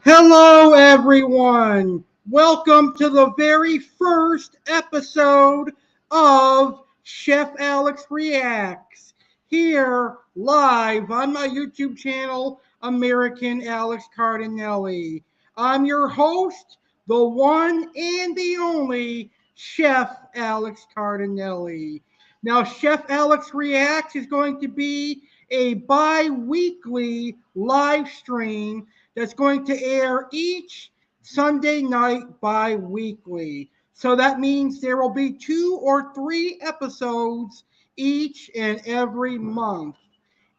Hello, everyone. Welcome to the very first episode of Chef Alex Reacts, here live on my YouTube channel, American Alex Cardinale. I'm your host, the one and the only Chef Alex Cardinale. Now, Chef Alex Reacts is going to be a bi-weekly live stream that's going to air each Sunday night bi-weekly. So that means there will be 2 or 3 episodes each and every month.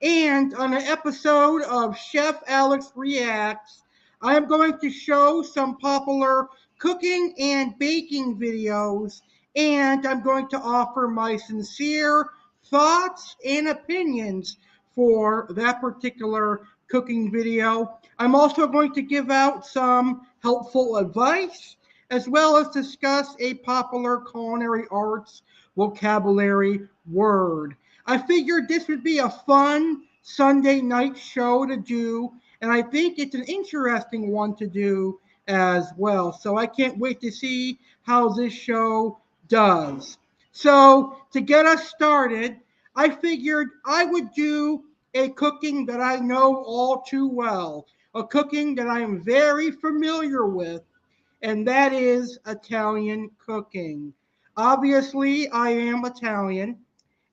And on an episode of Chef Alex Reacts, I am going to show some popular cooking and baking videos, and I'm going to offer my sincere thoughts and opinions for that particular cooking video. I'm also going to give out some helpful advice, as well as discuss a popular culinary arts vocabulary word. I figured this would be a fun Sunday night show to do, and I think it's an interesting one to do as well. So I can't wait to see how this show does. So to get us started, I figured I would do a cooking that I know all too well, a cooking that I am very familiar with, and that is Italian cooking. Obviously, I am Italian,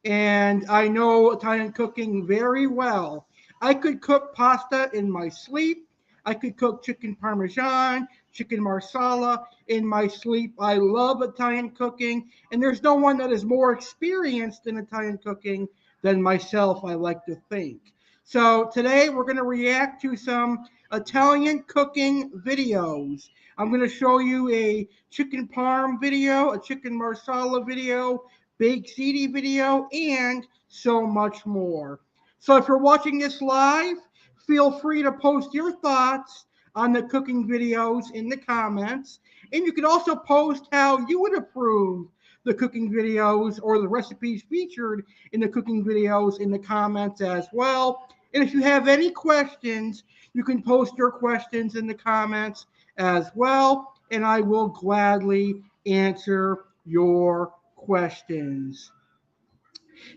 and I know Italian cooking very well. I could cook pasta in my sleep. I could cook chicken parmesan, chicken marsala in my sleep. I love Italian cooking, and there's no one that is more experienced in Italian cooking than myself, I like to think. So today we're going to react to some Italian cooking videos. I'm going to show you a chicken parm video, a chicken marsala video, baked ziti video, and so much more. So if you're watching this live, feel free to post your thoughts on the cooking videos in the comments. And you can also post how you would approve the cooking videos or the recipes featured in the cooking videos in the comments as well. And if you have any questions, you can post your questions in the comments as well, and I will gladly answer your questions.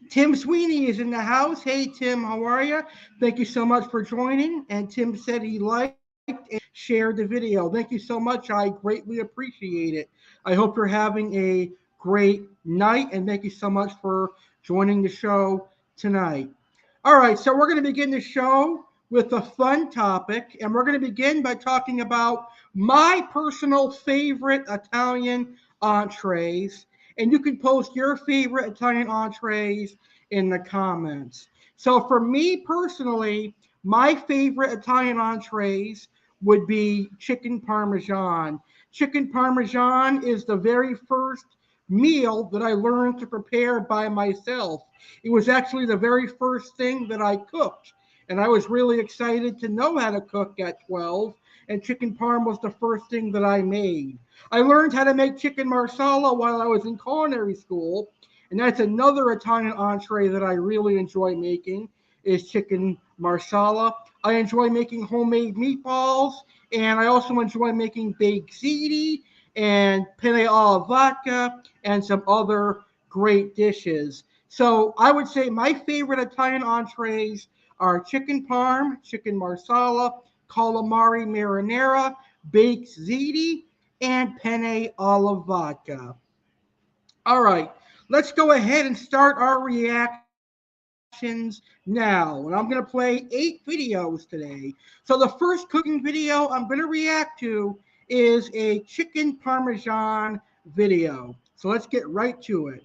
Tim Sweeney is in the house. Hey, Tim, how are you? Thank you so much for joining. And Tim said he liked and shared the video. Thank you so much. I greatly appreciate it. I hope you're having a great night, and thank you so much for joining the show tonight. All right, so we're going to begin the show with a fun topic, and we're going to begin by talking about my personal favorite Italian entrees. And you can post your favorite Italian entrees in the comments. So for me personally, my favorite Italian entrees would be chicken parmesan. Chicken parmesan is the very first meal that I learned to prepare by myself. It was actually the very first thing that I cooked, and I was really excited to know how to cook at 12, and chicken parm was the first thing that I made. I learned how to make chicken marsala while I was in culinary school, and that's another Italian entree that I really enjoy making, is chicken marsala. I enjoy making homemade meatballs, and I also enjoy making baked ziti and penne alla vodka and some other great dishes. So I would say my favorite Italian entrees are chicken parm, chicken marsala, calamari marinara, baked ziti, and penne alla vodka. All right, let's go ahead and start our reactions now. And I'm going to play 8 videos today. So the first cooking video I'm going to react to is a chicken parmesan video. So let's get right to it.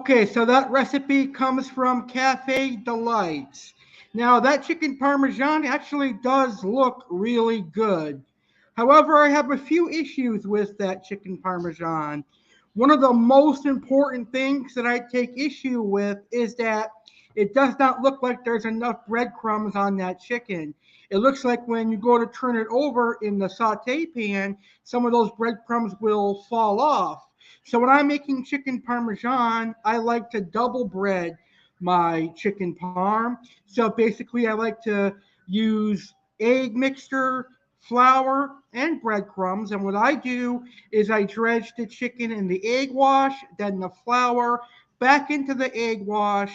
Okay, so that recipe comes from Cafe Delite. Now, that chicken parmesan actually does look really good. However, I have a few issues with that chicken parmesan. One of the most important things that I take issue with is that it does not look like there's enough breadcrumbs on that chicken. It looks like when you go to turn it over in the saute pan, some of those breadcrumbs will fall off. So when I'm making chicken parmesan, I like to double bread my chicken parm. So basically, I like to use egg mixture, flour, and breadcrumbs. And what I do is I dredge the chicken in the egg wash, then the flour, back into the egg wash,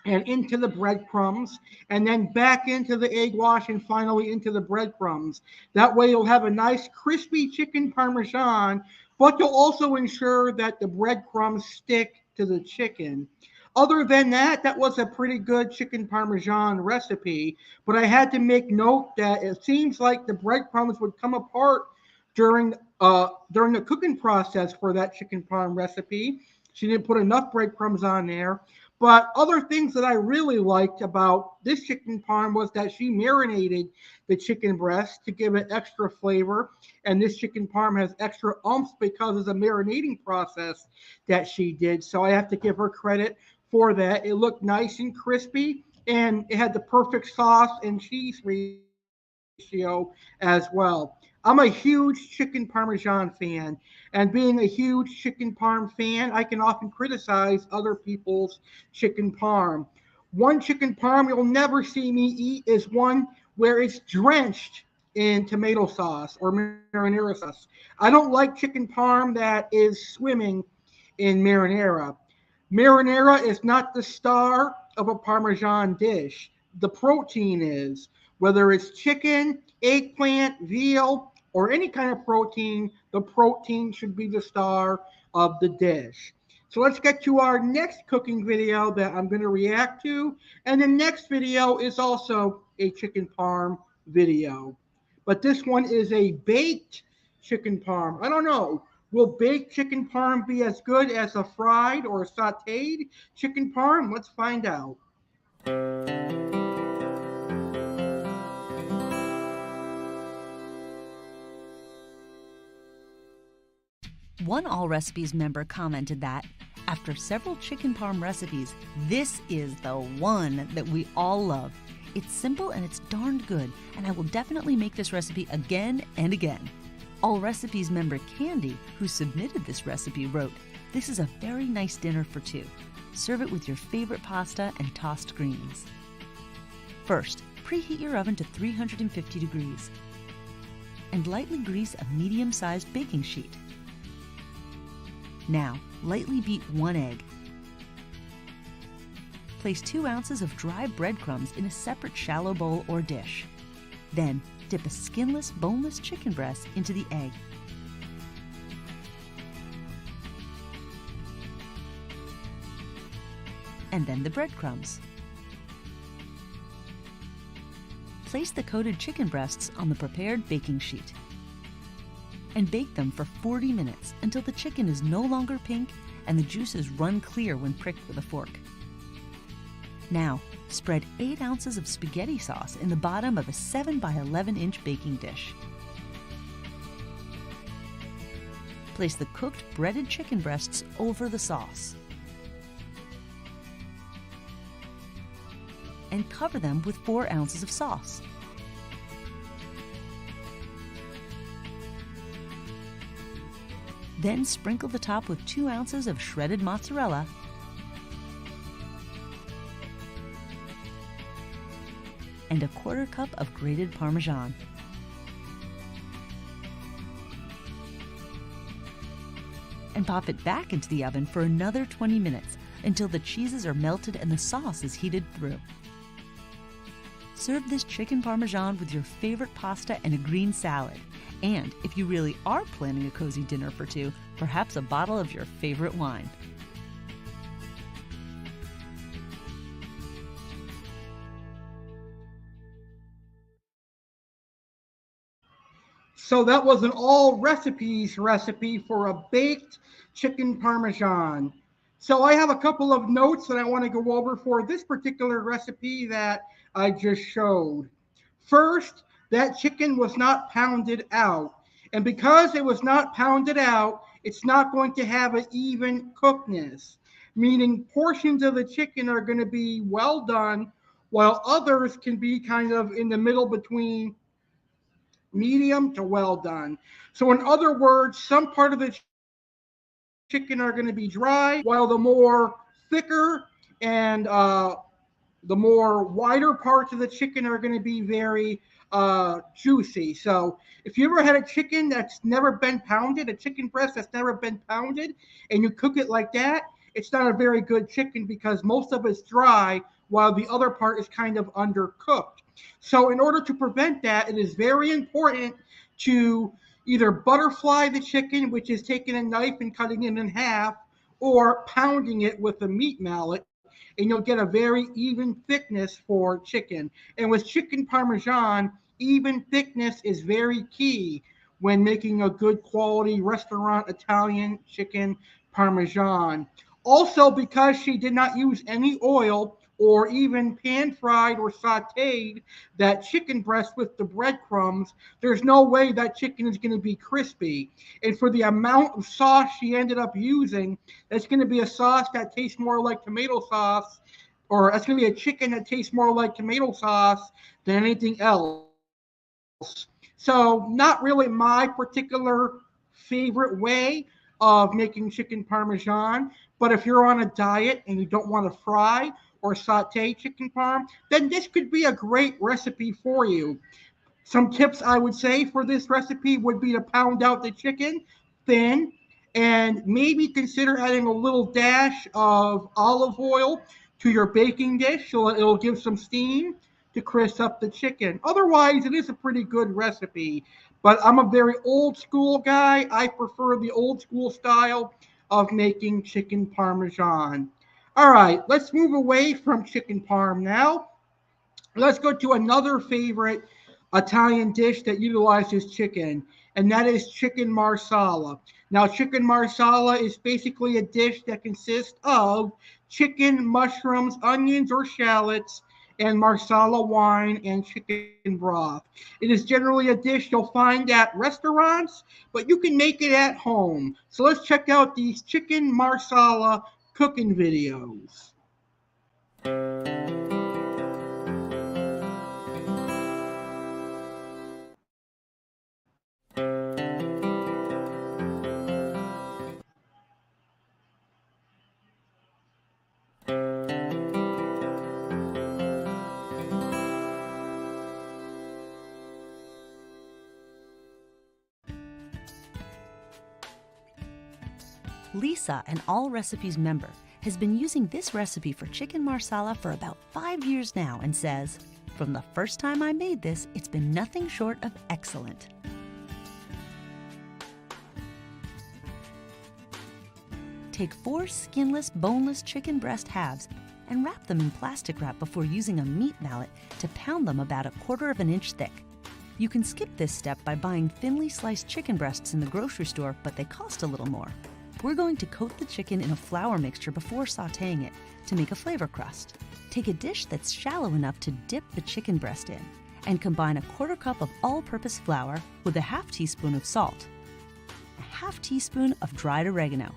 and into the breadcrumbs, and then back into the egg wash, and finally into the breadcrumbs. That way, you'll have a nice crispy chicken parmesan, but you'll also ensure that the breadcrumbs stick to the chicken. Other than that, that was a pretty good chicken parmesan recipe, but I had to make note that it seems like the breadcrumbs would come apart during the cooking process for that chicken parm recipe. She didn't put enough breadcrumbs on there. But other things that I really liked about this chicken parm was that she marinated the chicken breast to give it extra flavor. And this chicken parm has extra umph because of the marinating process that she did. So I have to give her credit for that. It looked nice and crispy, and it had the perfect sauce and cheese ratio as well. I'm a huge chicken parmesan fan, and being a huge chicken parm fan, I can often criticize other people's chicken parm. One chicken parm you'll never see me eat is one where it's drenched in tomato sauce or marinara sauce. I don't like chicken parm that is swimming in marinara. Marinara is not the star of a Parmesan dish. The protein is. Whether it's chicken, eggplant, veal, or any kind of protein, the protein should be the star of the dish. So let's get to our next cooking video that I'm going to react to. And the next video is also a chicken parm video. But this one is a baked chicken parm. I don't know. Will baked chicken parm be as good as a fried or sauteed chicken parm? Let's find out. One Allrecipes member commented that, after several chicken parm recipes, this is the one that we all love. It's simple and it's darned good, and I will definitely make this recipe again and again. Allrecipes member Candy, who submitted this recipe, wrote, "This is a very nice dinner for two. Serve it with your favorite pasta and tossed greens." First, preheat your oven to 350 degrees and lightly grease a medium-sized baking sheet. Now, lightly beat 1 egg. Place 2 ounces of dry breadcrumbs in a separate shallow bowl or dish. Then, dip a skinless, boneless chicken breast into the egg. And then the breadcrumbs. Place the coated chicken breasts on the prepared baking sheet and bake them for 40 minutes until the chicken is no longer pink and the juices run clear when pricked with a fork. Now, spread 8 ounces of spaghetti sauce in the bottom of a 7 by 11 inch baking dish. Place the cooked breaded chicken breasts over the sauce and cover them with 4 ounces of sauce. Then sprinkle the top with 2 ounces of shredded mozzarella and a 1/4 cup of grated Parmesan. And pop it back into the oven for another 20 minutes until the cheeses are melted and the sauce is heated through. Serve this chicken Parmesan with your favorite pasta and a green salad. And if you really are planning a cozy dinner for two, perhaps a bottle of your favorite wine. So that was an Allrecipes recipe for a baked chicken parmesan. So I have a couple of notes that I want to go over for this particular recipe that I just showed. First, that chicken was not pounded out. And because it was not pounded out, it's not going to have an even cookness, meaning portions of the chicken are going to be well done, while others can be kind of in the middle between medium to well done. So, in other words, some part of the chicken are going to be dry, while the more thicker and the more wider parts of the chicken are going to be very juicy. So if you ever had a chicken that's never been pounded, a chicken breast that's never been pounded, and you cook it like that, it's not a very good chicken because most of it's dry while the other part is kind of undercooked. So in order to prevent that, it is very important to either butterfly the chicken, which is taking a knife and cutting it in half, or pounding it with a meat mallet, and you'll get a very even thickness for chicken. And with chicken parmesan, even thickness is very key when making a good quality restaurant Italian chicken parmesan. Also, because she did not use any oil or even pan fried or sauteed that chicken breast with the breadcrumbs, there's no way that chicken is going to be crispy. And for the amount of sauce she ended up using, that's going to be a sauce that tastes more like tomato sauce, or that's going to be a chicken that tastes more like tomato sauce than anything else. So, not really my particular favorite way of making chicken parmesan, but if you're on a diet and you don't want to fry or saute chicken parm, then this could be a great recipe for you. Some tips I would say for this recipe would be to pound out the chicken thin and maybe consider adding a little dash of olive oil to your baking dish so it'll give some steam to crisp up the chicken. Otherwise, it is a pretty good recipe. But I'm a very old school guy. I prefer the old school style of making chicken parmesan. All right, let's move away from chicken parm now. Let's go to another favorite Italian dish that utilizes chicken, and that is chicken marsala. Now, chicken marsala is basically a dish that consists of chicken, mushrooms, onions, or shallots, and marsala wine and chicken broth. It is generally a dish you'll find at restaurants, but you can make it at home. So let's check out these chicken marsala cooking videos. Lisa, an Allrecipes member, has been using this recipe for chicken marsala for about 5 years now and says, "From the first time I made this, it's been nothing short of excellent." Take 4 skinless, boneless chicken breast halves and wrap them in plastic wrap before using a meat mallet to pound them about 1/4 inch thick. You can skip this step by buying thinly sliced chicken breasts in the grocery store, but they cost a little more. We're going to coat the chicken in a flour mixture before sautéing it to make a flavor crust. Take a dish that's shallow enough to dip the chicken breast in and combine 1/4 cup of all-purpose flour with a 1/2 teaspoon of salt, a 1/2 teaspoon of dried oregano,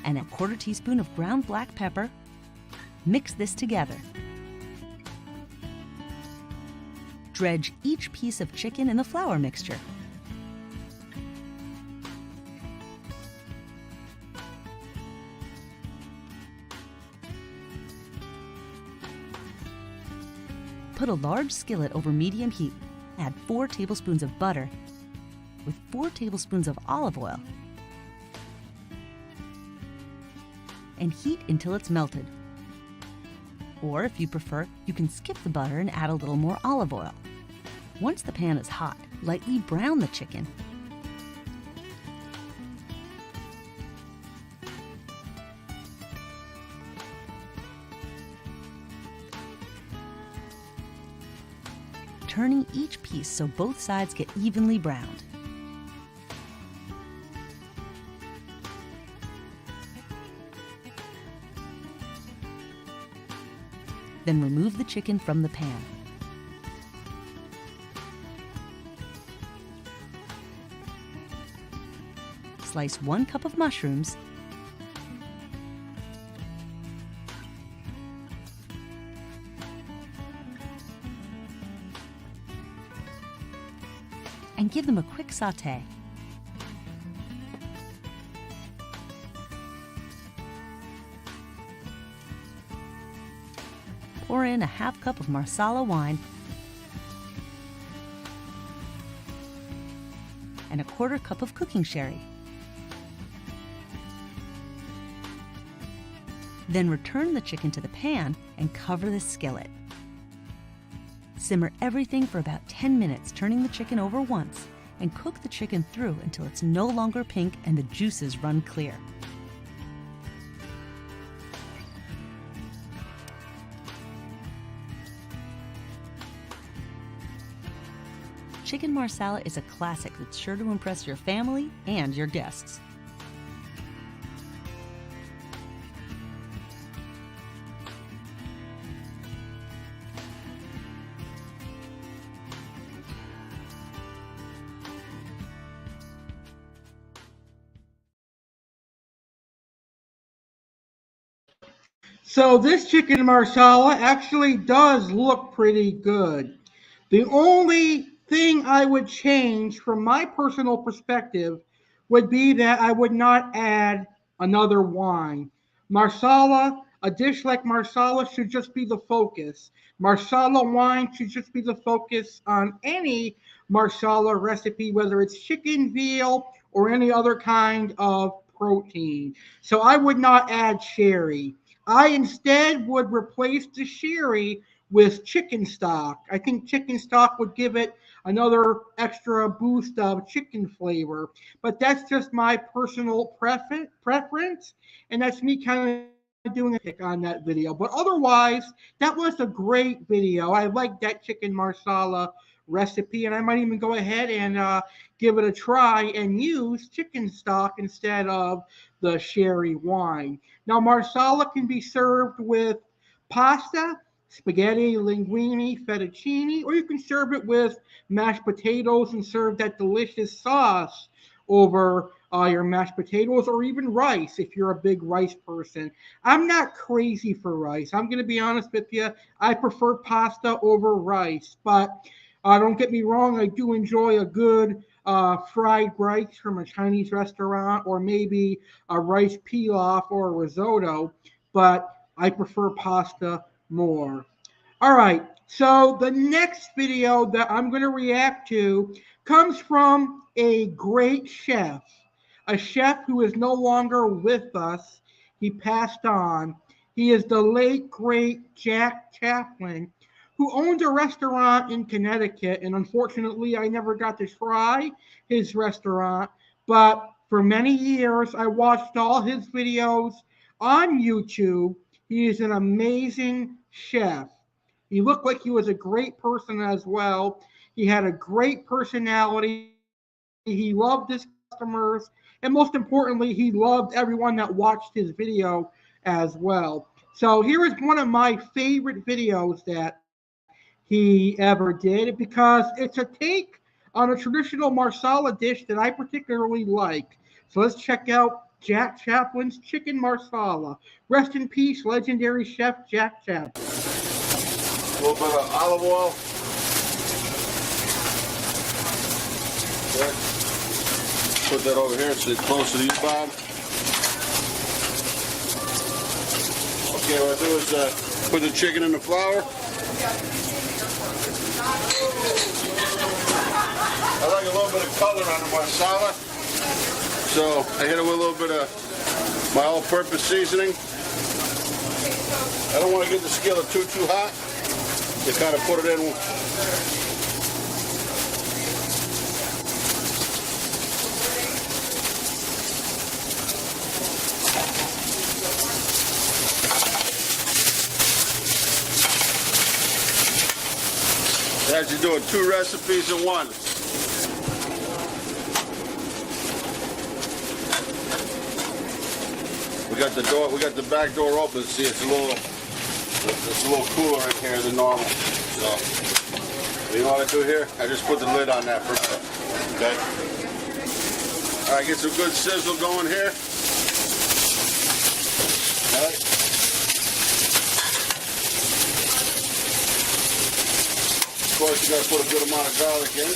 and 1/4 teaspoon of ground black pepper. Mix this together. Dredge each piece of chicken in the flour mixture. Put a large skillet over medium heat. Add 4 tablespoons of butter with 4 tablespoons of olive oil and heat until it's melted. Or if you prefer, you can skip the butter and add a little more olive oil. Once the pan is hot, lightly brown the chicken. Turning each piece so both sides get evenly browned. Then remove the chicken from the pan. Slice 1 cup of mushrooms, and give them a quick sauté. Pour in a half cup of Marsala wine and a 1/4 cup of cooking sherry. Then return the chicken to the pan and cover the skillet. Simmer everything for about 10 minutes, turning the chicken over once, and cook the chicken through until it's no longer pink and the juices run clear. Chicken Marsala is a classic that's sure to impress your family and your guests. So this chicken marsala actually does look pretty good. The only thing I would change from my personal perspective would be that I would not add another wine. Marsala, a dish like marsala should just be the focus. Marsala wine should just be the focus on any marsala recipe, whether it's chicken, veal, or any other kind of protein. So I would not add sherry. I instead would replace the sherry with chicken stock. I think chicken stock would give it another extra boost of chicken flavor. But that's just my personal preference, and that's me kind of doing a pick on that video. But otherwise, that was a great video. I like that chicken marsala recipe, and I might even go ahead and give it a try and use chicken stock instead of the sherry wine. Now, marsala can be served with pasta, spaghetti, linguine, fettuccine, or you can serve it with mashed potatoes and serve that delicious sauce over your mashed potatoes, or even rice if you're a big rice person. I'm not crazy for rice. I'm going to be honest with you. I prefer pasta over rice, but don't get me wrong, I do enjoy a good fried rice from a Chinese restaurant, or maybe a rice pilaf or a risotto, but I prefer pasta more. All right, so the next video that I'm going to react to comes from a great chef, a chef who is no longer with us. He passed on. He is the late, great Jack Chaplin, who owned a restaurant in Connecticut, and unfortunately, I never got to try his restaurant, but for many years, I watched all his videos on YouTube. He is an amazing chef. He looked like he was a great person as well. He had a great personality. He loved his customers, and most importantly, he loved everyone that watched his video as well. So here is one of my favorite videos that he ever did, because it's a take on a traditional marsala dish that I particularly like. So let's check out Jack Chaplin's Chicken Marsala. Rest in peace, legendary chef Jack Chaplin. A little bit of olive oil. Okay. Put that over here so it's closer to you, Bob. Okay, what I do is put the chicken in the flour. I like a little bit of color on the marsala, so I hit it with a little bit of my all-purpose seasoning. I don't want to get the skillet too hot. You kind of put it in. As you're doing 2 recipes in one. We got the back door open. See, it's a little It's a little cooler in here than normal. So, you know what I do here? I just put the lid on that for a minute. Okay? All right, get some good sizzle going here. All right. Of course, you got to put a good amount of garlic in.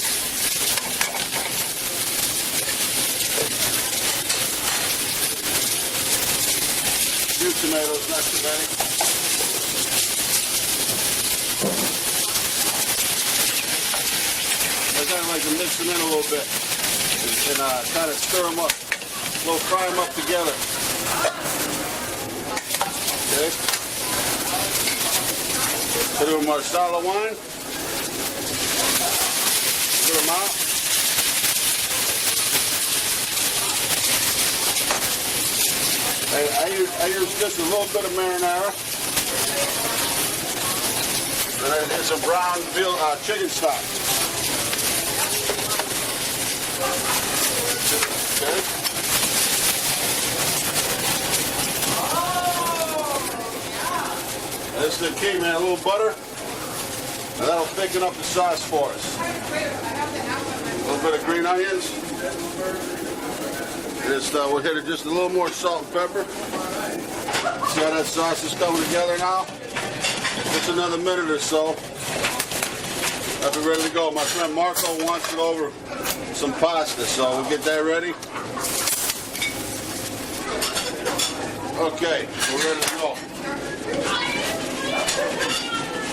A few tomatoes, not too many. I kind of like to mix them in a little bit and kind of stir them up, a little fry them up together. Okay. Put in Marsala wine. Put them out. I use just a little bit of marinara. And I did some brown chicken stock. Okay. This is the key, man. A little butter, and that'll thicken up the sauce for us. A little bit of green onions. We'll hit it just a little more salt and pepper. See how that sauce is coming together now? Just another minute or so. I'll be ready to go. My friend Marco wants it over some pasta, so we'll get that ready. Okay, we're ready to go.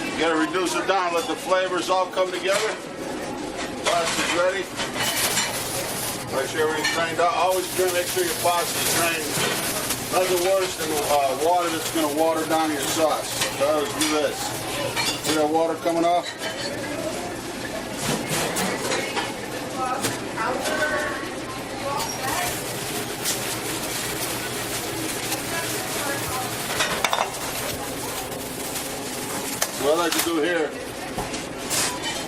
You gotta reduce it down, let the flavors all come together. Pasta's ready. Make sure everything's drained out. Always make sure your pasta's drained. Nothing worse than water that's gonna water down your sauce. So I always do this. See that water coming off? So what I like to do here,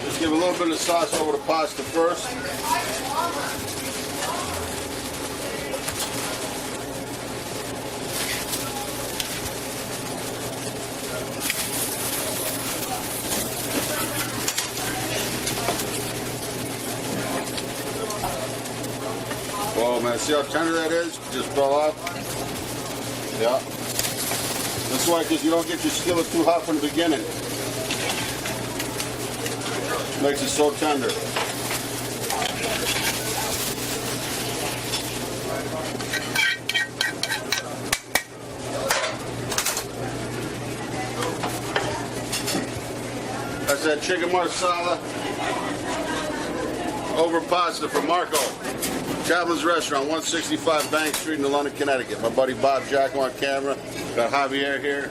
just give a little bit of sauce over the pasta first. Oh man, see how tender that is? Just fell off. Yeah. That's why, because you don't get your skillet too hot from the beginning. Makes it so tender. That's that chicken marsala over pasta for Marco. Chaplin's Restaurant, 165 Bank Street in London, Connecticut. My buddy Bob Jack on camera. Got Javier here.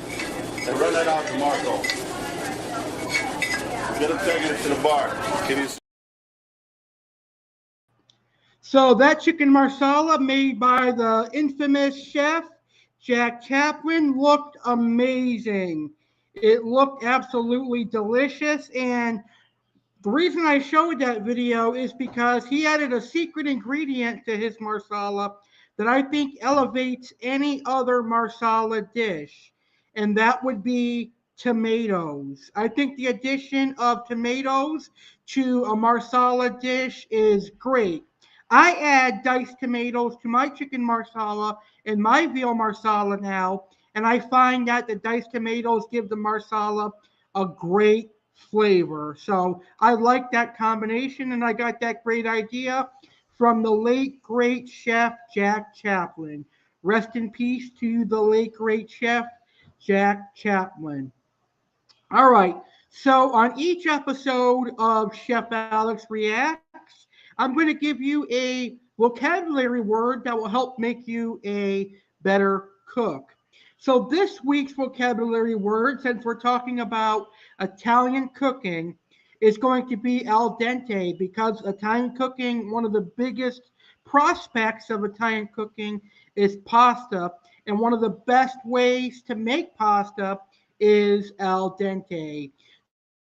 And run that out to Marco. Get him taking it to the bar. So that chicken marsala made by the infamous chef Jack Chaplin looked amazing. It looked absolutely delicious, and the reason I showed that video is because he added a secret ingredient to his marsala that I think elevates any other marsala dish, and that would be tomatoes. I think the addition of tomatoes to a marsala dish is great. I add diced tomatoes to my chicken marsala and my veal marsala now, and I find that the diced tomatoes give the marsala a great flavor. So I like that combination, and I got that great idea from the late great chef Jack Chaplin. Rest in peace to the late great chef Jack Chaplin. All right, so on each episode of Chef Alex Reacts, I'm going to give you a vocabulary word that will help make you a better cook. So this week's vocabulary word, since we're talking about Italian cooking, is going to be al dente, because Italian cooking, one of the biggest prospects of Italian cooking is pasta, and one of the best ways to make pasta is al dente.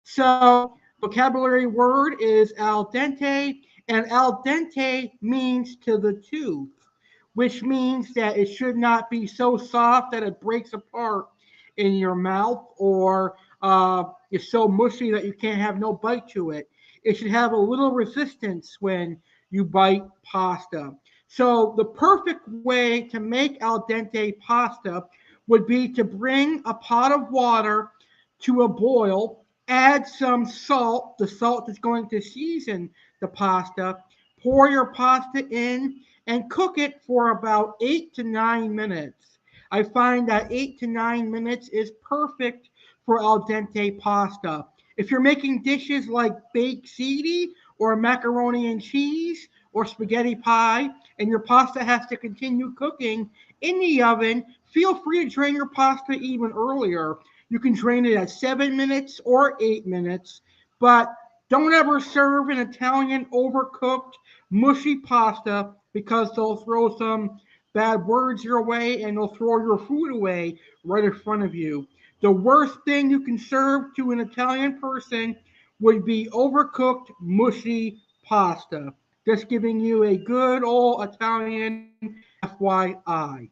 So vocabulary word is al dente, and al dente means to the tooth, which means that it should not be so soft that it breaks apart in your mouth, or it's so mushy that you can't have no bite to it. It should have a little resistance when you bite pasta. So the perfect way to make al dente pasta would be to bring a pot of water to a boil, add some salt. The salt is going to season the pasta. Pour your pasta in and cook it for about 8 to 9 minutes. I find that 8 to 9 minutes is perfect for al dente pasta. If you're making dishes like baked ziti or macaroni and cheese or spaghetti pie, and your pasta has to continue cooking in the oven, feel free to drain your pasta even earlier. You can drain it at 7 minutes or 8 minutes, but don't ever serve an Italian overcooked, mushy pasta, because they'll throw some bad words your way and they'll throw your food away right in front of you. The worst thing you can serve to an Italian person would be overcooked, mushy pasta. Just giving you a good old Italian FYI.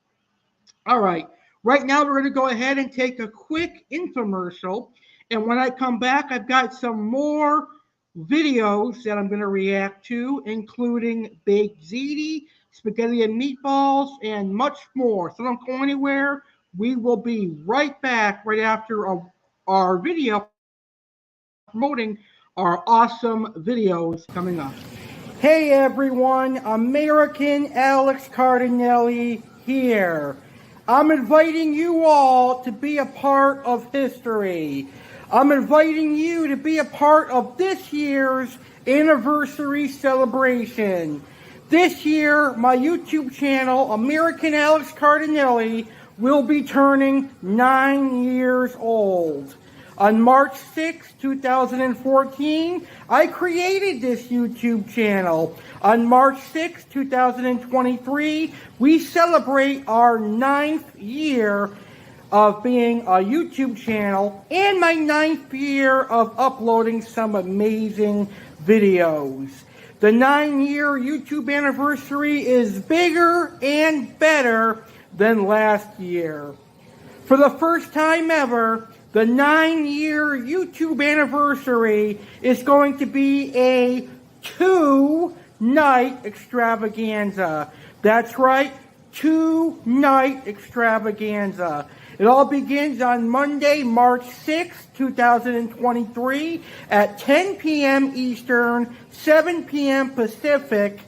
All right. Right now, we're going to go ahead and take a quick infomercial. And when I come back, I've got some more videos that I'm going to react to, including baked ziti, spaghetti and meatballs, and much more. So don't go anywhere. We will be right back right after our video promoting our awesome videos coming up. Hey everyone, American Alex Cardinale here. I'm inviting you all to be a part of history. I'm inviting you to be a part of this year's anniversary celebration. This year, my YouTube channel, American Alex Cardinale, will be turning 9 years old. On March 6, 2014, I created this YouTube channel. On March 6, 2023, we celebrate our 9th year of being a YouTube channel and my 9th year of uploading some amazing videos. The 9-year YouTube anniversary is bigger and better than last year. For the first time ever, the 9-year YouTube anniversary is going to be a 2-night extravaganza. That's right, 2-night extravaganza. It all begins on Monday, March 6, 2023 at 10 p.m. Eastern, 7 p.m. Pacific,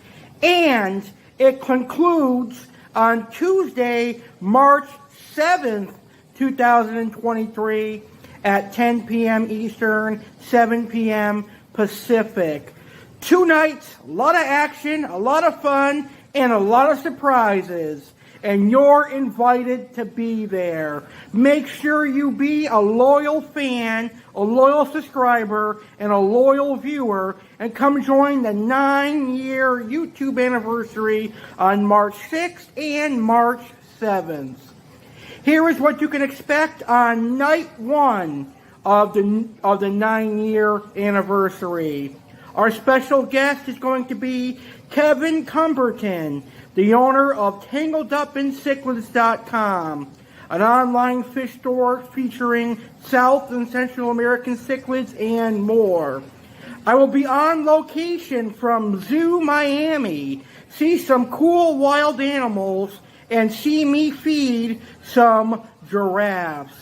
and it concludes on Tuesday, March 7th, 2023 at 10 p.m. Eastern, 7 p.m. Pacific. 2 nights, a lot of action, a lot of fun, and a lot of surprises. And you're invited to be there. Make sure you be a loyal fan, a loyal subscriber, and a loyal viewer, and come join the 9-year YouTube anniversary on March 6th and March 7th. Here is what you can expect on night 1 of the 9-year anniversary. Our special guest is going to be Kevin Cumberton, the owner of TangledUpInCichlids.com, an online fish store featuring South and Central American cichlids and more. I will be on location from Zoo Miami, see some cool wild animals, and see me feed some giraffes.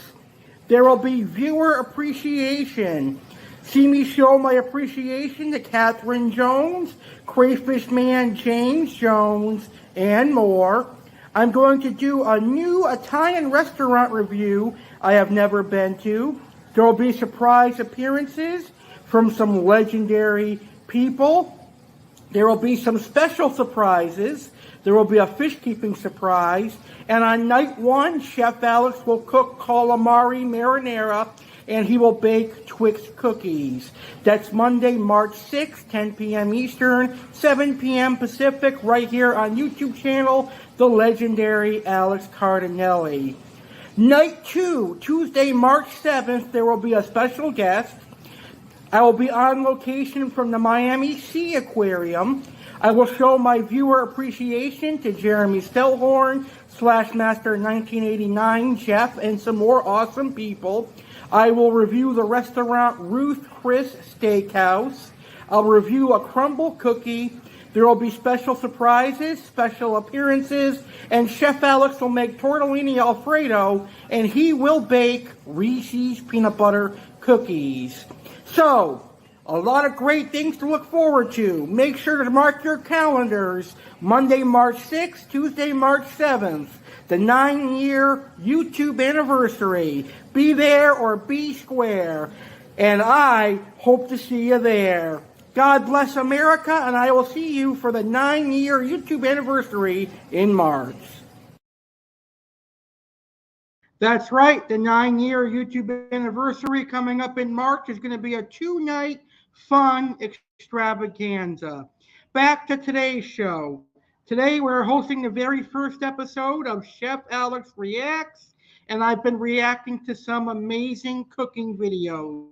There will be viewer appreciation. See me show my appreciation to Catherine Jones, Crayfish Man James Jones, and more. I'm going to do a new Italian restaurant review I have never been to. There will be surprise appearances from some legendary people. There will be some special surprises. There will be a fish-keeping surprise. And on night 1, Chef Alex will cook calamari marinara, and he will bake Twix cookies. That's Monday, March 6th, 10 p.m. Eastern, 7 p.m. Pacific, right here on YouTube channel, the legendary Alex Cardinale. Night 2, Tuesday, March 7th, there will be a special guest. I will be on location from the Miami Sea Aquarium. I will show my viewer appreciation to Jeremy Stellhorn, Master 1989 chef, and some more awesome people. I will review the restaurant Ruth Chris Steakhouse. I'll review a crumble cookie. There will be special surprises, special appearances, and Chef Alex will make tortellini Alfredo, and he will bake Reese's peanut butter cookies. So, a lot of great things to look forward to. Make sure to mark your calendars. Monday, March 6th, Tuesday, March 7th. The 9-year YouTube anniversary. Be there or be square. And I hope to see you there. God bless America, and I will see you for the 9-year YouTube anniversary in March. That's right. The 9-year YouTube anniversary coming up in March is going to be a 2-night fun extravaganza. Back to today's show. Today we're hosting the very first episode of Chef Alex Reacts, and I've been reacting to some amazing cooking videos.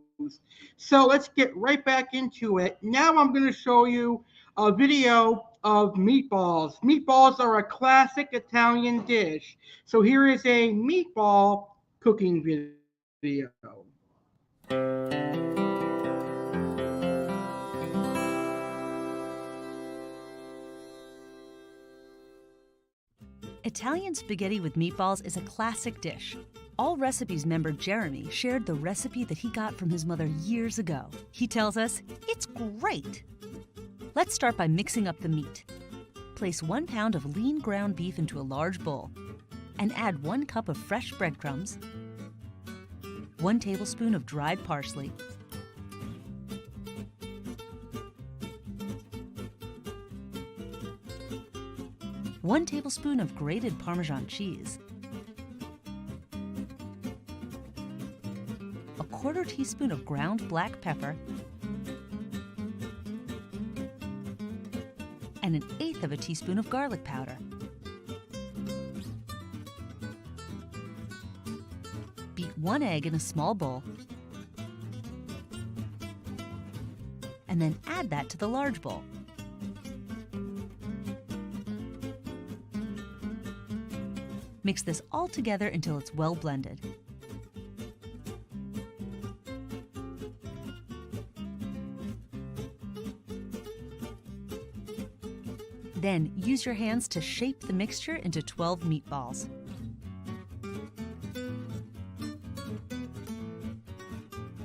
So let's get right back into it. Now I'm going to show you a video of meatballs. Meatballs are a classic Italian dish. So here is a meatball cooking video. Italian spaghetti with meatballs is a classic dish. Allrecipes member Jeremy shared the recipe that he got from his mother years ago. He tells us it's great. Let's start by mixing up the meat. Place 1 pound of lean ground beef into a large bowl and add 1 cup of fresh breadcrumbs, 1 tablespoon of dried parsley, 1 tablespoon of grated Parmesan cheese, a 1/4 teaspoon of ground black pepper, and 1/8 of a teaspoon of garlic powder. Beat 1 egg in a small bowl, and then add that to the large bowl. Mix this all together until it's well blended. Then use your hands to shape the mixture into 12 meatballs.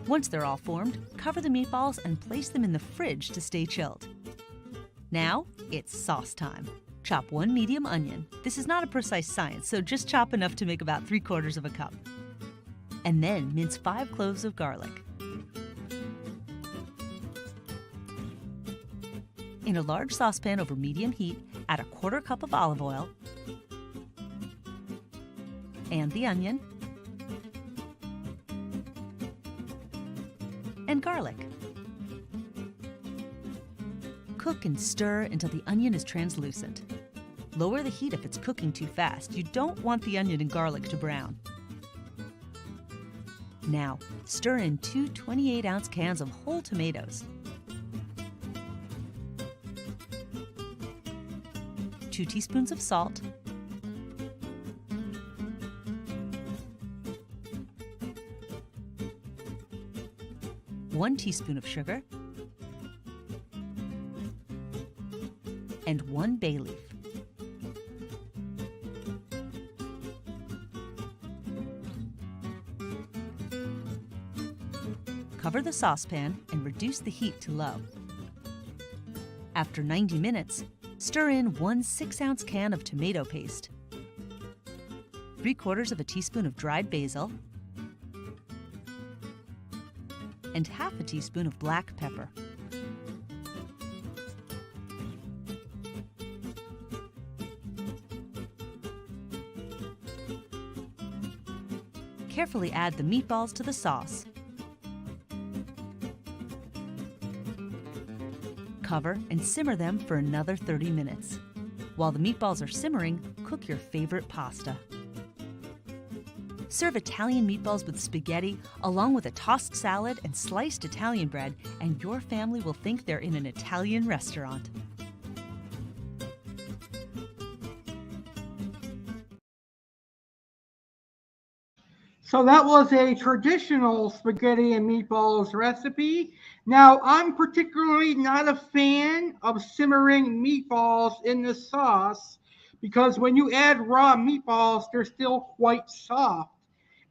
Once they're all formed, cover the meatballs and place them in the fridge to stay chilled. Now, it's sauce time. Chop 1 medium onion. This is not a precise science, so just chop enough to make about 3/4 of a cup. And then mince 5 cloves of garlic. In a large saucepan over medium heat, add a 1/4 cup of olive oil and the onion and garlic. Cook and stir until the onion is translucent. Lower the heat if it's cooking too fast. You don't want the onion and garlic to brown. Now, stir in 2 28-ounce cans of whole tomatoes, 2 teaspoons of salt, 1 teaspoon of sugar, and 1 bay leaf. Cover the saucepan and reduce the heat to low. After 90 minutes, stir in 1 6-ounce can of tomato paste, 3/4 of a teaspoon of dried basil, and half a teaspoon of black pepper. Carefully add the meatballs to the sauce. Cover and simmer them for another 30 minutes. While the meatballs are simmering, cook your favorite pasta. Serve Italian meatballs with spaghetti, along with a tossed salad and sliced Italian bread, and your family will think they're in an Italian restaurant. So that was a traditional spaghetti and meatballs recipe. Now, I'm particularly not a fan of simmering meatballs in the sauce because when you add raw meatballs, they're still quite soft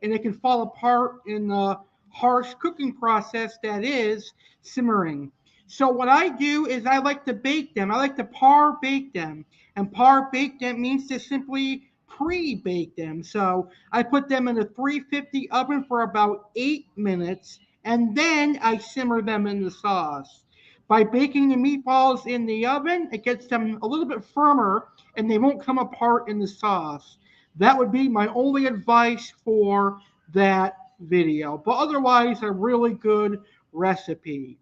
and it can fall apart in the harsh cooking process that is simmering. So what I do is I like to bake them. I like to par bake them. And par bake them means to simply pre-bake them. So I put them in a 350 oven for about 8 minutes and then I simmer them in the sauce. By baking the meatballs in the oven, it gets them a little bit firmer and they won't come apart in the sauce. That would be my only advice for that video. But otherwise, a really good recipe.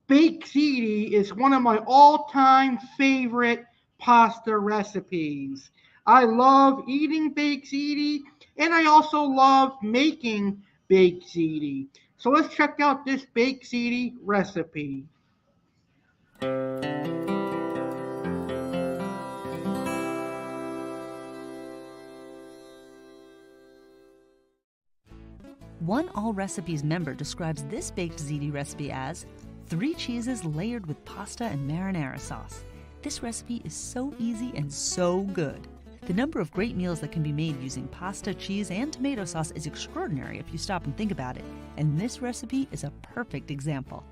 Baked ziti is one of my all-time favorite pasta recipes. I love eating baked ziti, and I also love making baked ziti. So let's check out this baked ziti recipe. One Allrecipes member describes this baked ziti recipe as 3 cheeses layered with pasta and marinara sauce. This recipe is so easy and so good. The number of great meals that can be made using pasta, cheese, and tomato sauce is extraordinary if you stop and think about it, and this recipe is a perfect example.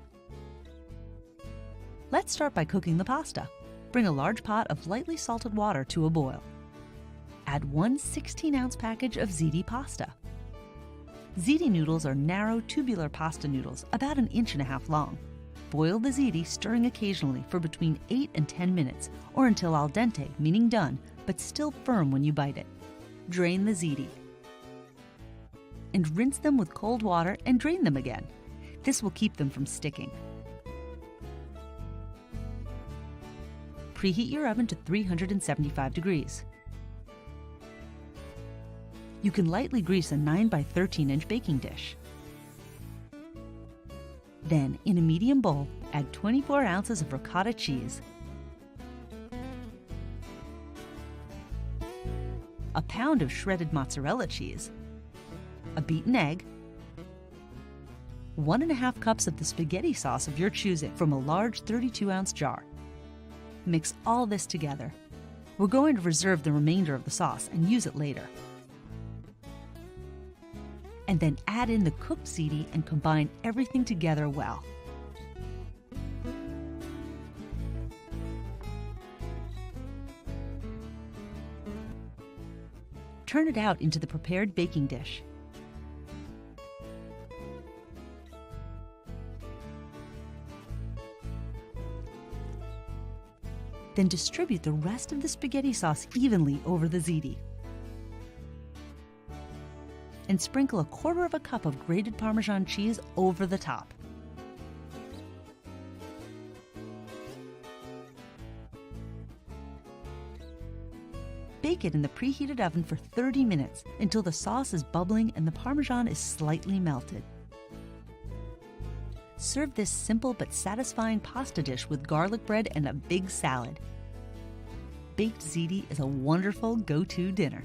Let's start by cooking the pasta. Bring a large pot of lightly salted water to a boil. Add 1 16-ounce package of ziti pasta. Ziti noodles are narrow, tubular pasta noodles, about 1.5 inches long. Boil the ziti, stirring occasionally for between 8 and 10 minutes, or until al dente, meaning done, but still firm when you bite it. Drain the ziti. And rinse them with cold water and drain them again. This will keep them from sticking. Preheat your oven to 375 degrees. You can lightly grease a 9 by 13 inch baking dish. Then, in a medium bowl, add 24 ounces of ricotta cheese, a pound of shredded mozzarella cheese, a beaten egg, 1.5 cups of the spaghetti sauce of your choosing from a large 32-ounce jar. Mix all this together. We're going to reserve the remainder of the sauce and use it later. And then add in the cooked ziti and combine everything together well. Turn it out into the prepared baking dish. Then distribute the rest of the spaghetti sauce evenly over the ziti. And sprinkle 1/4 cup of grated Parmesan cheese over the top. Bake it in the preheated oven for 30 minutes until the sauce is bubbling and the Parmesan is slightly melted. Serve this simple but satisfying pasta dish with garlic bread and a big salad. Baked ziti is a wonderful go-to dinner.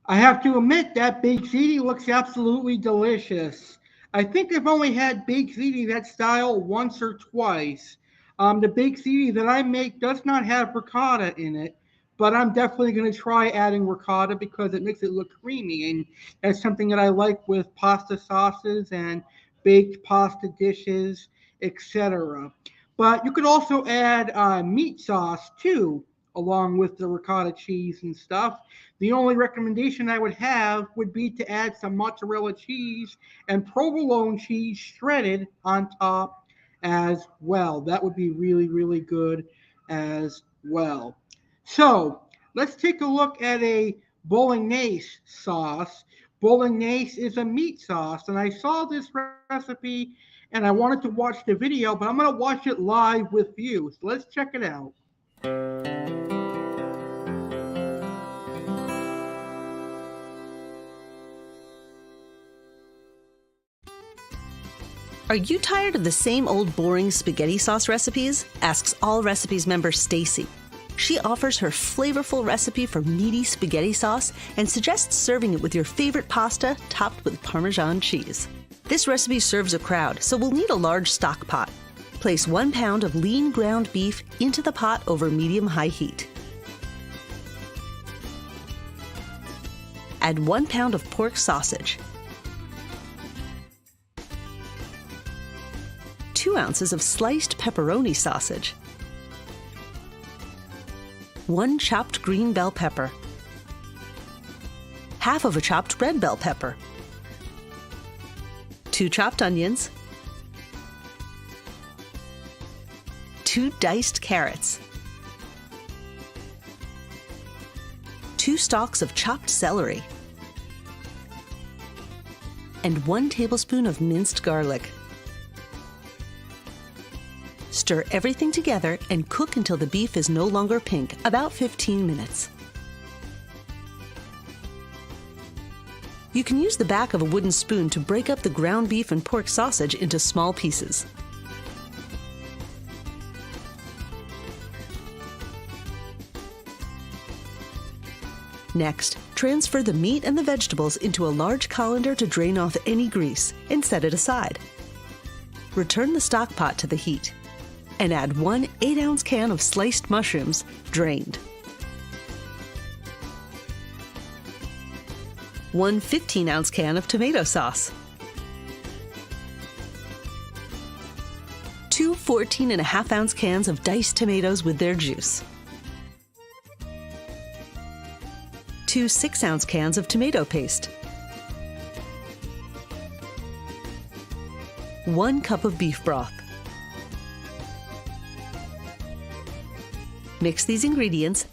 I have to admit that baked ziti looks absolutely delicious. I think I've only had baked ziti that style once or twice. The baked ziti that I make does not have ricotta in it, but I'm definitely going to try adding ricotta because it makes it look creamy, and that's something that I like with pasta sauces and baked pasta dishes, etc. But you could also add meat sauce too, along with the ricotta cheese and stuff. The only recommendation I would have would be to add some mozzarella cheese and provolone cheese shredded on top as well. That would be really, really good as well. So let's take a look at a bolognese sauce. Bolognese is a meat sauce, and I saw this recipe and I wanted to watch the video, but I'm going to watch it live with you. So let's check it out. Are you tired of the same old boring spaghetti sauce recipes? Asks Allrecipes member Stacy. She offers her flavorful recipe for meaty spaghetti sauce and suggests serving it with your favorite pasta topped with Parmesan cheese. This recipe serves a crowd, so we'll need a large stock pot. Place 1 pound of lean ground beef into the pot over medium-high heat. Add 1 pound of pork sausage, 2 ounces of sliced pepperoni sausage, 1 chopped green bell pepper, half of a chopped red bell pepper, 2 chopped onions, 2 diced carrots, 2 stalks of chopped celery, and 1 tablespoon of minced garlic. Stir everything together and cook until the beef is no longer pink, about 15 minutes. You can use the back of a wooden spoon to break up the ground beef and pork sausage into small pieces. Next, transfer the meat and the vegetables into a large colander to drain off any grease and set it aside. Return the stock pot to the heat and add 1 8-ounce can of sliced mushrooms, drained. 1 15-ounce can of tomato sauce. 2 14.5-ounce cans of diced tomatoes with their juice. 2 6-ounce cans of tomato paste. 1 cup of beef broth. Mix these ingredients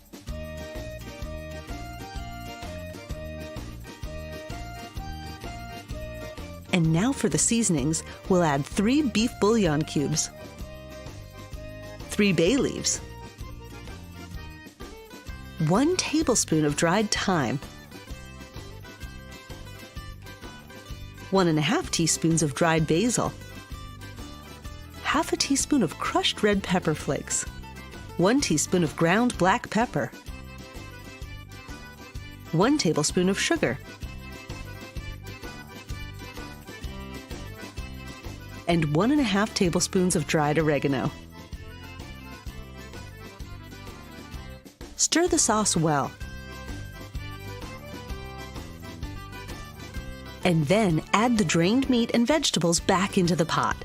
and now for the seasonings, we'll add 3 beef bouillon cubes, 3 bay leaves, 1 tablespoon of dried thyme, 1.5 teaspoons of dried basil, half a teaspoon of crushed red pepper flakes, 1 teaspoon of ground black pepper, 1 tablespoon of sugar, and 1.5 tablespoons of dried oregano. Stir the sauce well. And then add the drained meat and vegetables back into the pot.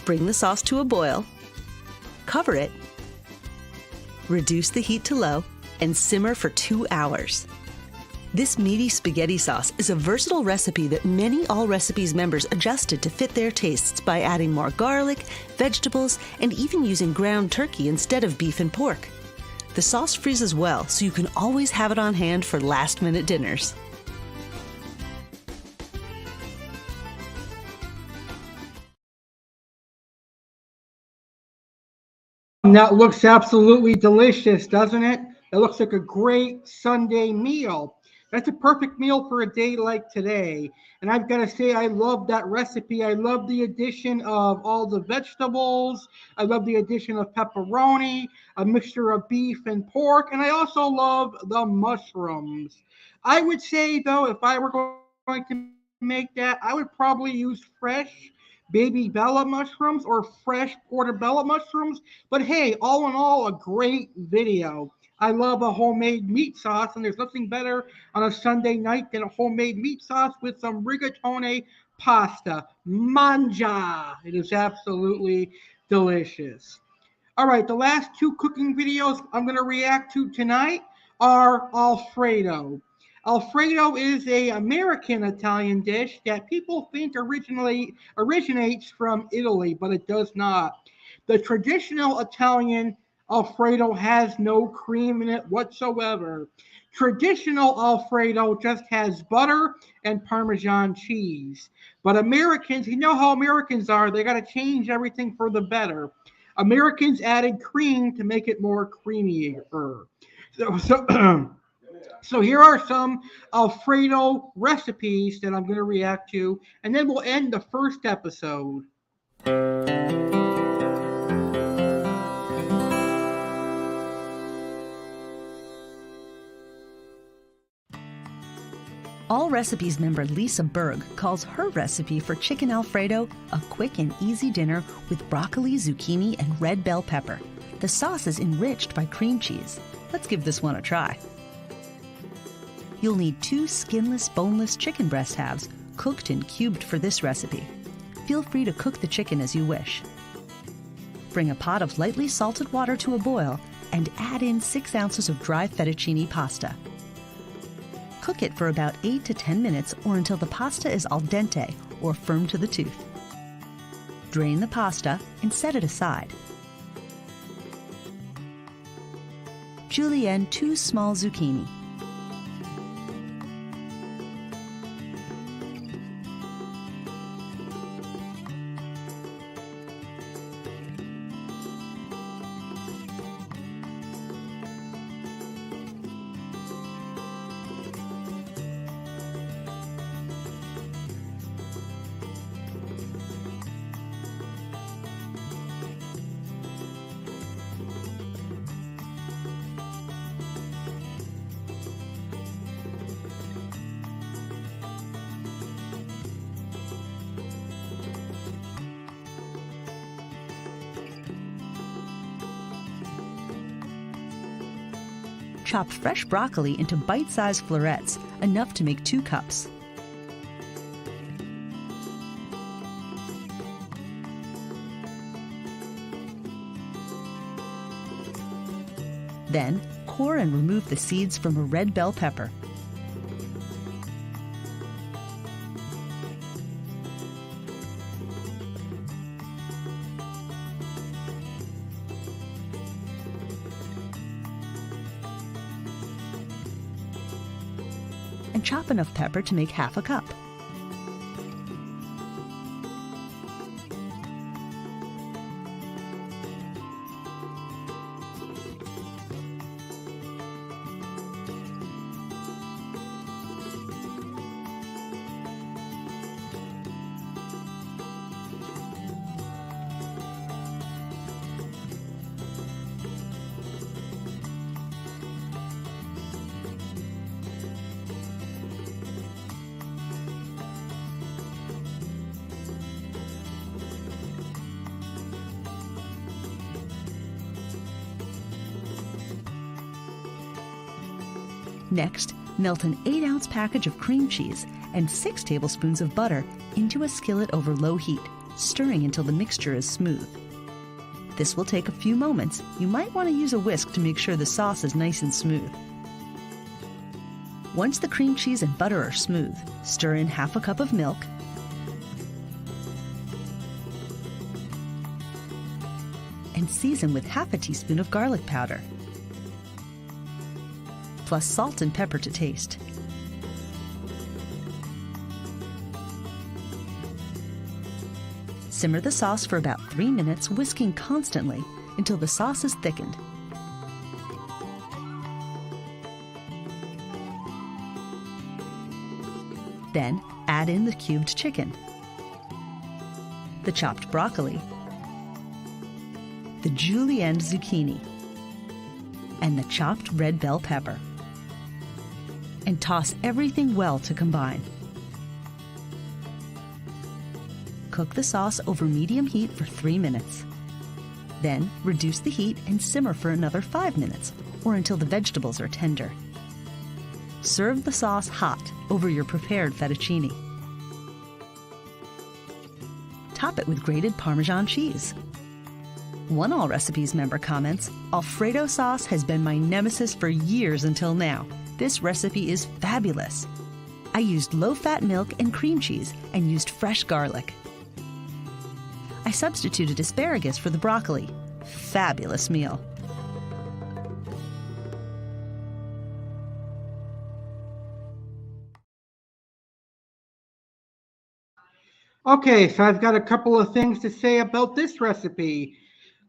Bring the sauce to a boil, cover it, reduce the heat to low, and simmer for 2 hours. This meaty spaghetti sauce is a versatile recipe that many Allrecipes members adjusted to fit their tastes by adding more garlic, vegetables, and even using ground turkey instead of beef and pork. The sauce freezes well, so you can always have it on hand for last-minute dinners. That looks absolutely delicious, doesn't it? It looks like a great Sunday meal. That's a perfect meal for a day like today. And I've got to say, I love that recipe. I love the addition of all the vegetables. I love the addition of pepperoni, a mixture of beef and pork. And I also love the mushrooms. I would say, though, if I were going to make that, I would probably use fresh baby Bella mushrooms or fresh portobello mushrooms. But hey, all in all, a great video. I love a homemade meat sauce, and there's nothing better on a Sunday night than a homemade meat sauce with some rigatone pasta. Mangia! It is absolutely delicious. All right, the last 2 cooking videos I'm going to react to tonight are Alfredo. Alfredo is an American Italian dish that people think originates from Italy, but it does not. The traditional Italian Alfredo has no cream in it whatsoever. Traditional Alfredo just has butter and Parmesan cheese. But Americans, you know how Americans are, they got to change everything for the better. Americans added cream to make it more creamier. So here are some Alfredo recipes that I'm going to react to, and then we'll end the first episode. Allrecipes member Lisa Berg calls her recipe for chicken Alfredo a quick and easy dinner with broccoli, zucchini, and red bell pepper. The sauce is enriched by cream cheese. Let's give this one a try. You'll need 2 skinless, boneless chicken breast halves, cooked and cubed for this recipe. Feel free to cook the chicken as you wish. Bring a pot of lightly salted water to a boil and add in 6 ounces of dry fettuccine pasta. Cook it for about 8 to 10 minutes or until the pasta is al dente or firm to the tooth. Drain the pasta and set it aside. Julienne 2 small zucchini. Chop fresh broccoli into bite-sized florets, enough to make 2 cups. Then, core and remove the seeds from a red bell pepper. And chop enough pepper to make half a cup. Next, melt an 8-ounce package of cream cheese and 6 tablespoons of butter into a skillet over low heat, stirring until the mixture is smooth. This will take a few moments. You might want to use a whisk to make sure the sauce is nice and smooth. Once the cream cheese and butter are smooth, stir in half a cup of milk, and season with half a teaspoon of garlic powder, plus salt and pepper to taste. Simmer the sauce for about 3 minutes, whisking constantly until the sauce is thickened. Then add in the cubed chicken, the chopped broccoli, the julienne zucchini, and the chopped red bell pepper. And toss everything well to combine. Cook the sauce over medium heat for 3 minutes. Then reduce the heat and simmer for another 5 minutes or until the vegetables are tender. Serve the sauce hot over your prepared fettuccine. Top it with grated Parmesan cheese. One Allrecipes member comments, "Alfredo sauce has been my nemesis for years until now. This recipe is fabulous. I used low-fat milk and cream cheese and used fresh garlic. I substituted asparagus for the broccoli. Fabulous meal." Okay, so I've got a couple of things to say about this recipe.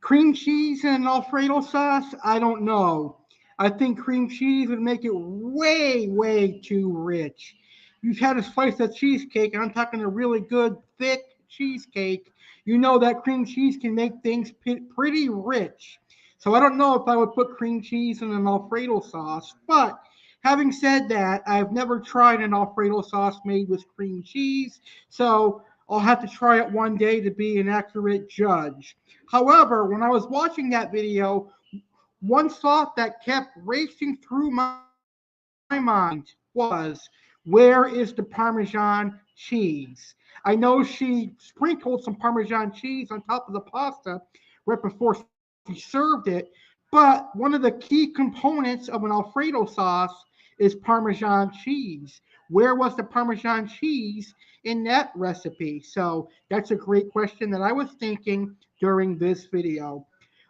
Cream cheese and Alfredo sauce, I don't know. I think cream cheese would make it way, way too rich. You've had a slice of cheesecake, and I'm talking a really good, thick cheesecake. You know that cream cheese can make things pretty rich. So I don't know if I would put cream cheese in an Alfredo sauce. But having said that, I've never tried an Alfredo sauce made with cream cheese. So I'll have to try it one day to be an accurate judge. However, when I was watching that video, one thought that kept racing through my mind was, where is the Parmesan cheese? I know she sprinkled some Parmesan cheese on top of the pasta right before she served it, but one of the key components of an Alfredo sauce is Parmesan cheese. Where was the Parmesan cheese in that recipe? So that's a great question that I was thinking during this video.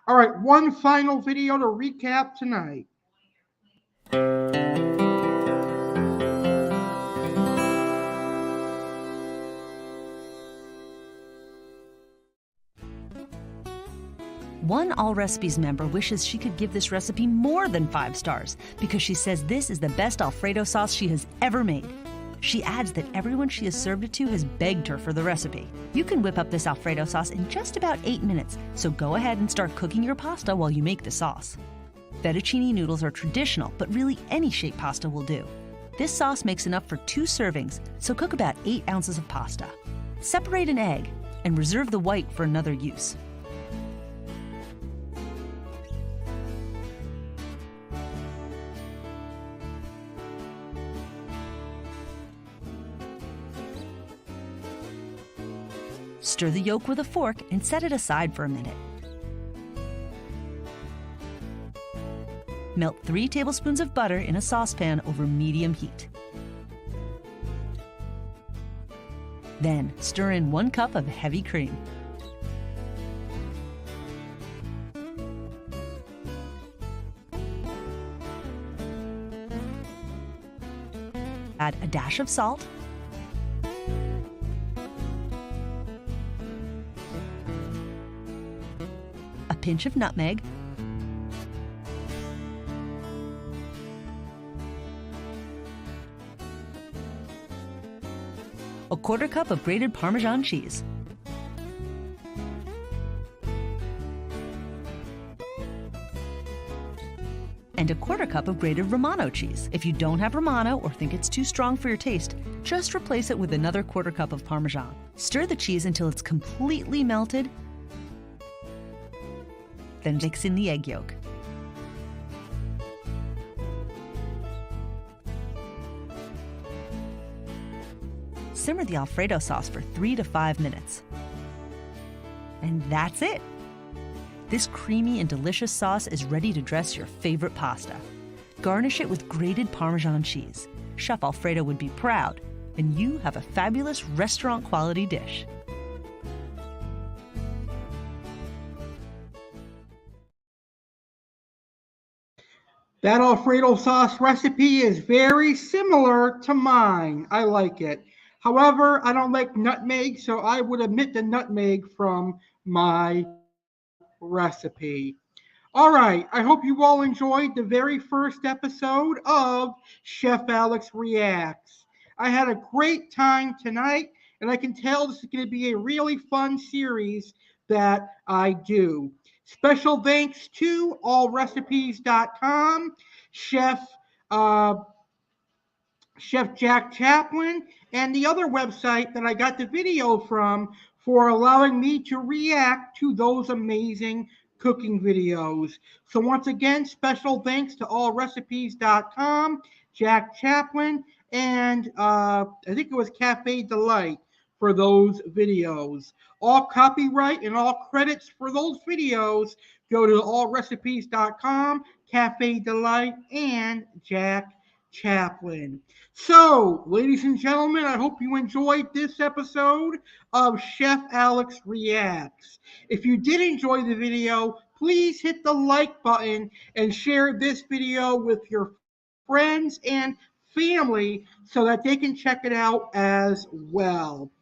All right, one final video to recap tonight. One Allrecipes member wishes she could give this recipe more than 5 stars because she says this is the best Alfredo sauce she has ever made. She adds that everyone she has served it to has begged her for the recipe. You can whip up this Alfredo sauce in just about 8 minutes, so go ahead and start cooking your pasta while you make the sauce. Fettuccine noodles are traditional, but really any shaped pasta will do. This sauce makes enough for 2 servings, so cook about 8 ounces of pasta. Separate an egg and reserve the white for another use. Stir the yolk with a fork and set it aside for a minute. Melt 3 tablespoons of butter in a saucepan over medium heat. Then stir in 1 cup of heavy cream. Add a dash of salt, a pinch of nutmeg, a 1/4 cup of grated Parmesan cheese, and a 1/4 cup of grated Romano cheese. If you don't have Romano or think it's too strong for your taste, just replace it with another 1/4 cup of Parmesan. Stir the cheese until it's completely melted, then mix in the egg yolk. Simmer the Alfredo sauce for 3 to 5 minutes. And that's it! This creamy and delicious sauce is ready to dress your favorite pasta. Garnish it with grated Parmesan cheese. Chef Alfredo would be proud, and you have a fabulous restaurant-quality dish. That Alfredo sauce recipe is very similar to mine. I like it. However, I don't like nutmeg, so I would omit the nutmeg from my recipe. All right, I hope you all enjoyed the very first episode of Chef Alex Reacts. I had a great time tonight, and I can tell this is going to be a really fun series that I do. Special thanks to allrecipes.com, Chef Jack Chaplin, and the other website that I got the video from for allowing me to react to those amazing cooking videos. So once again, special thanks to allrecipes.com, Jack Chaplin, and I think it was Cafe Delite for those videos. All copyright and all credits for those videos go to allrecipes.com, Cafe Delite, and Jack Chaplin. So, ladies and gentlemen, I hope you enjoyed this episode of Chef Alex Reacts. If you did enjoy the video, please hit the like button and share this video with your friends and family so that they can check it out as well.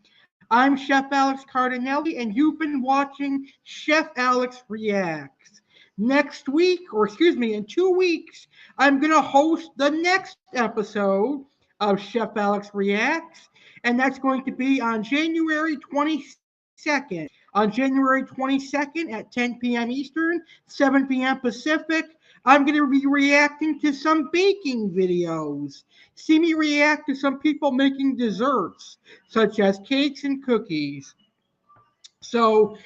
I'm Chef Alex Cardinale, and you've been watching Chef Alex Reacts. Next week, or excuse me, in 2 weeks, I'm going to host the next episode of Chef Alex Reacts, and that's going to be on January 22nd. On January 22nd at 10 p.m. Eastern, 7 p.m. Pacific, I'm going to be reacting to some baking videos. See me react to some people making desserts, such as cakes and cookies. So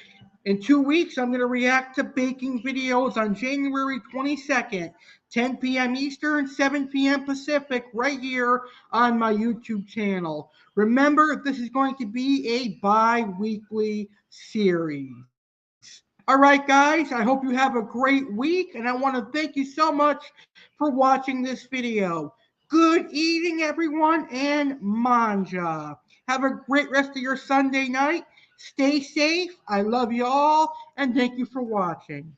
in 2 weeks, I'm going to react to baking videos on January 22nd, 10 p.m. Eastern, 7 p.m. Pacific, right here on my YouTube channel. Remember, this is going to be a bi-weekly series. All right, guys, I hope you have a great week, and I want to thank you so much for watching this video. Good eating, everyone, and manja. Have a great rest of your Sunday night. Stay safe. I love you all, and thank you for watching.